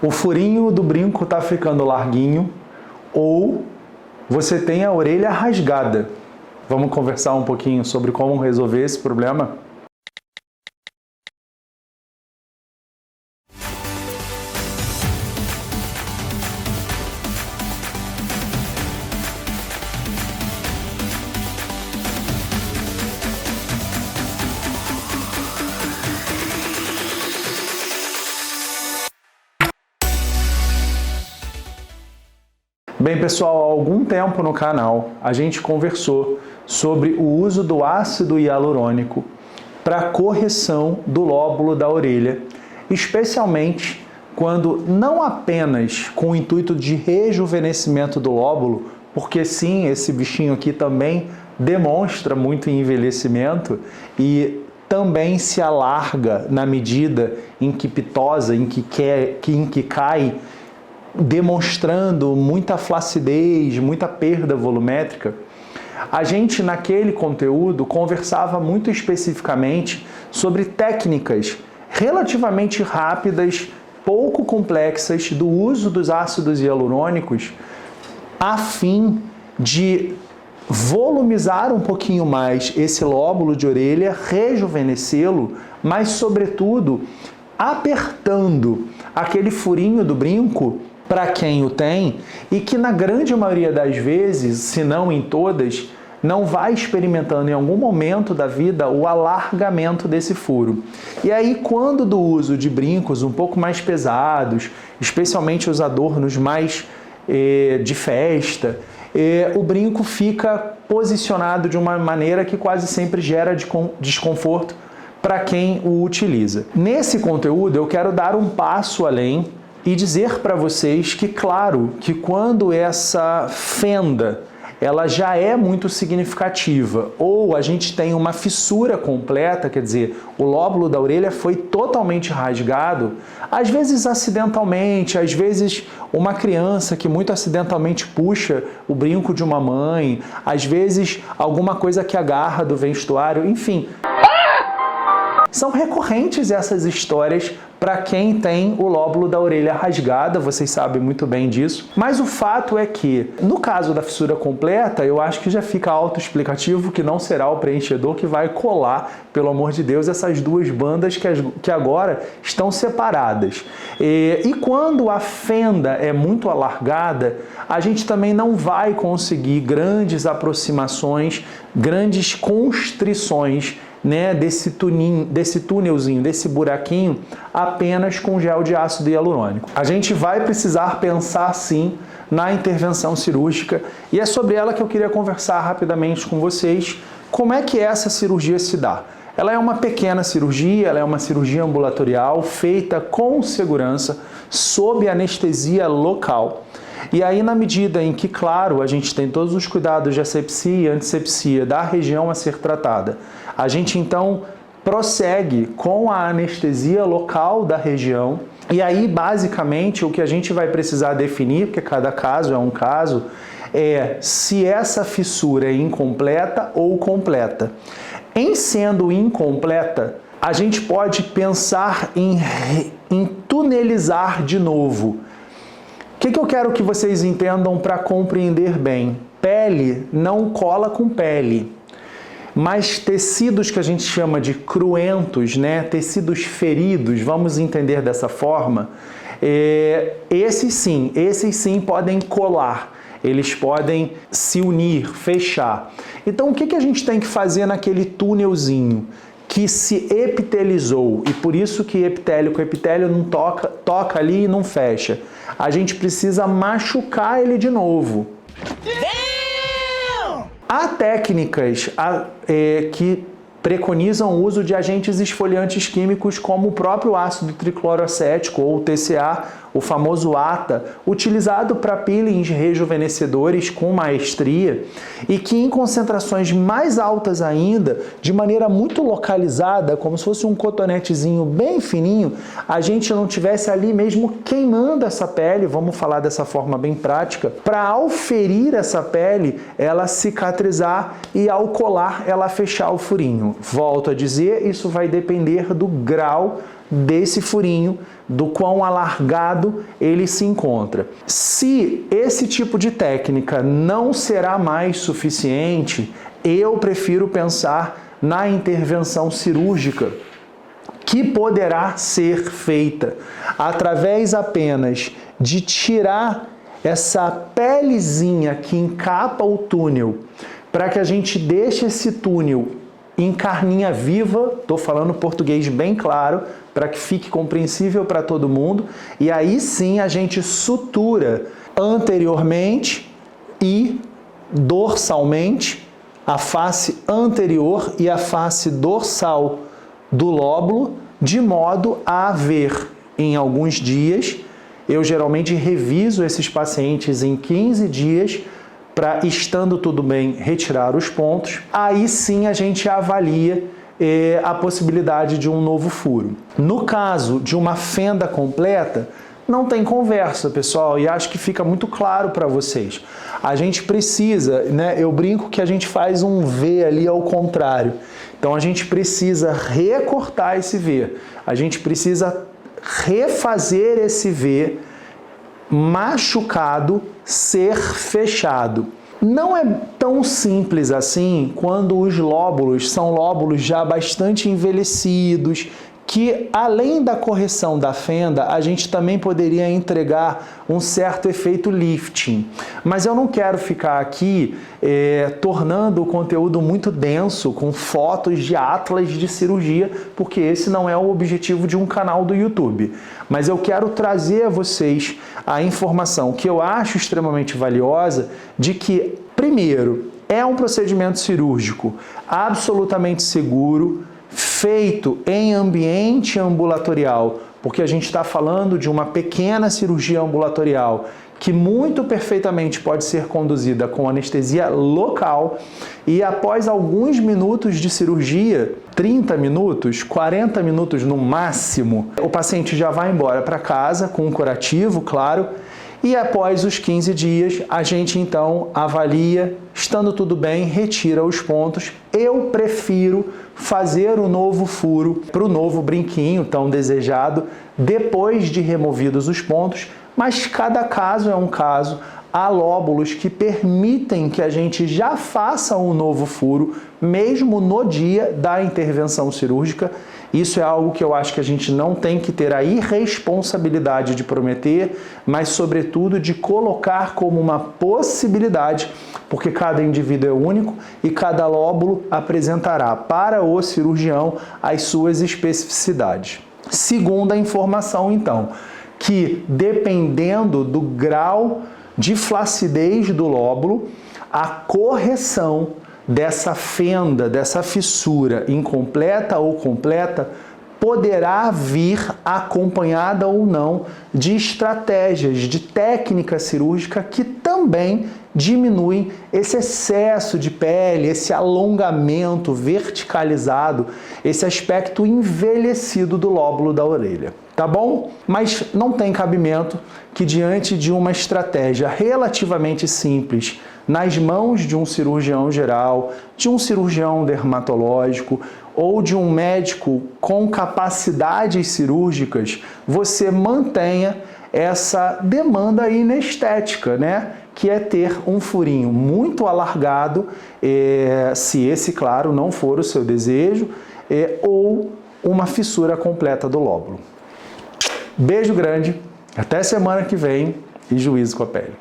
o furinho do brinco está ficando larguinho ou você tem a orelha rasgada. Vamos conversar um pouquinho sobre como resolver esse problema? Bem, pessoal, há algum tempo no canal a gente conversou sobre o uso do ácido hialurônico para correção do lóbulo da orelha, especialmente quando não apenas com o intuito de rejuvenescimento do lóbulo, porque sim, esse bichinho aqui também demonstra muito envelhecimento e também se alarga na medida em que pitosa, em que cai, demonstrando muita flacidez, muita perda volumétrica. A gente, naquele conteúdo, conversava muito especificamente sobre técnicas relativamente rápidas, pouco complexas, do uso dos ácidos hialurônicos a fim de volumizar um pouquinho mais esse lóbulo de orelha, rejuvenescê-lo, mas, sobretudo, apertando aquele furinho do brinco para quem o tem e que na grande maioria das vezes, se não em todas, não vai experimentando em algum momento da vida o alargamento desse furo. E aí, quando do uso de brincos um pouco mais pesados, especialmente os adornos mais de festa, o brinco fica posicionado de uma maneira que quase sempre gera desconforto para quem o utiliza. Nesse conteúdo eu quero dar um passo além e dizer para vocês que, claro, que quando essa fenda ela já é muito significativa, ou a gente tem uma fissura completa, quer dizer, o lóbulo da orelha foi totalmente rasgado, às vezes acidentalmente, às vezes uma criança que muito acidentalmente puxa o brinco de uma mãe, às vezes alguma coisa que agarra do vestuário, enfim. São recorrentes essas histórias para quem tem o lóbulo da orelha rasgada, vocês sabem muito bem disso. Mas o fato é que, no caso da fissura completa, eu acho que já fica autoexplicativo que não será o preenchedor que vai colar, pelo amor de Deus, essas duas bandas que agora estão separadas. E quando a fenda é muito alargada, a gente também não vai conseguir grandes aproximações, grandes constrições, né, desse túnelzinho, desse buraquinho, apenas com gel de ácido hialurônico. A gente vai precisar pensar, sim, na intervenção cirúrgica e é sobre ela que eu queria conversar rapidamente com vocês. Como é que essa cirurgia se dá? Ela é uma pequena cirurgia, ela é uma cirurgia ambulatorial feita com segurança, sob anestesia local. E aí, na medida em que, claro, a gente tem todos os cuidados de asepsia e antissepsia da região a ser tratada, a gente então prossegue com a anestesia local da região. E aí, basicamente, o que a gente vai precisar definir, porque cada caso é um caso, é se essa fissura é incompleta ou completa. Em sendo incompleta, a gente pode pensar em tunelizar de novo. O que eu quero que vocês entendam para compreender bem? Pele não cola com pele, mas tecidos que a gente chama de cruentos, né? Tecidos feridos, vamos entender dessa forma, esses sim podem colar, eles podem se unir, fechar. Então o que a gente tem que fazer naquele túnelzinho que se epitelizou, e por isso que epitélio com epitélio não toca ali e não fecha? A gente precisa machucar ele de novo. Há técnicas que preconizam o uso de agentes esfoliantes químicos como o próprio ácido tricloroacético ou TCA, o famoso ATA, utilizado para peelings rejuvenescedores com maestria e que em concentrações mais altas ainda, de maneira muito localizada, como se fosse um cotonetezinho bem fininho, a gente não tivesse ali mesmo queimando essa pele, vamos falar dessa forma bem prática, para ao ferir essa pele, ela cicatrizar e ao colar, ela fechar o furinho. Volto a dizer, isso vai depender do grau desse furinho, do quão alargado ele se encontra. Se esse tipo de técnica não será mais suficiente, eu prefiro pensar na intervenção cirúrgica, que poderá ser feita através apenas de tirar essa pelezinha que encapa o túnel, para que a gente deixe esse túnel em carninha viva, estou falando português bem claro, para que fique compreensível para todo mundo, e aí sim a gente sutura anteriormente e dorsalmente a face anterior e a face dorsal do lóbulo, de modo a haver, em alguns dias, eu geralmente reviso esses pacientes em 15 dias, para, estando tudo bem, retirar os pontos. Aí sim a gente avalia a possibilidade de um novo furo. No caso de uma fenda completa, não tem conversa, pessoal, e acho que fica muito claro para vocês. A gente precisa, né, eu brinco que a gente faz um V ali ao contrário. Então a gente precisa recortar esse V, a gente precisa refazer esse V machucado ser fechado. Não é tão simples assim quando os lóbulos são lóbulos já bastante envelhecidos, que além da correção da fenda, a gente também poderia entregar um certo efeito lifting. Mas eu não quero ficar aqui tornando o conteúdo muito denso com fotos de atlas de cirurgia, porque esse não é o objetivo de um canal do YouTube. Mas eu quero trazer a vocês a informação que eu acho extremamente valiosa de que, primeiro, é um procedimento cirúrgico absolutamente seguro, feito em ambiente ambulatorial, porque a gente está falando de uma pequena cirurgia ambulatorial que muito perfeitamente pode ser conduzida com anestesia local e após alguns minutos de cirurgia, 30 minutos, 40 minutos no máximo, o paciente já vai embora para casa com um curativo, claro, e após os 15 dias, a gente então avalia, estando tudo bem, retira os pontos. Eu prefiro fazer o novo furo para o novo brinquinho tão desejado, depois de removidos os pontos, mas cada caso é um caso. Há lóbulos que permitem que a gente já faça um novo furo, mesmo no dia da intervenção cirúrgica. Isso é algo que eu acho que a gente não tem que ter a irresponsabilidade de prometer, mas sobretudo de colocar como uma possibilidade, porque cada indivíduo é único e cada lóbulo apresentará para o cirurgião as suas especificidades. Segunda informação, então, que dependendo do grau de flacidez do lóbulo, a correção dessa fenda, dessa fissura incompleta ou completa, poderá vir acompanhada ou não de estratégias, de técnica cirúrgica que também diminuem esse excesso de pele, esse alongamento verticalizado, esse aspecto envelhecido do lóbulo da orelha. Tá bom? Mas não tem cabimento que diante de uma estratégia relativamente simples, nas mãos de um cirurgião geral, de um cirurgião dermatológico ou de um médico com capacidades cirúrgicas, você mantenha essa demanda inestética, né? Que é ter um furinho muito alargado, se esse, claro, não for o seu desejo, ou uma fissura completa do lóbulo. Beijo grande, até semana que vem e juízo com a pele.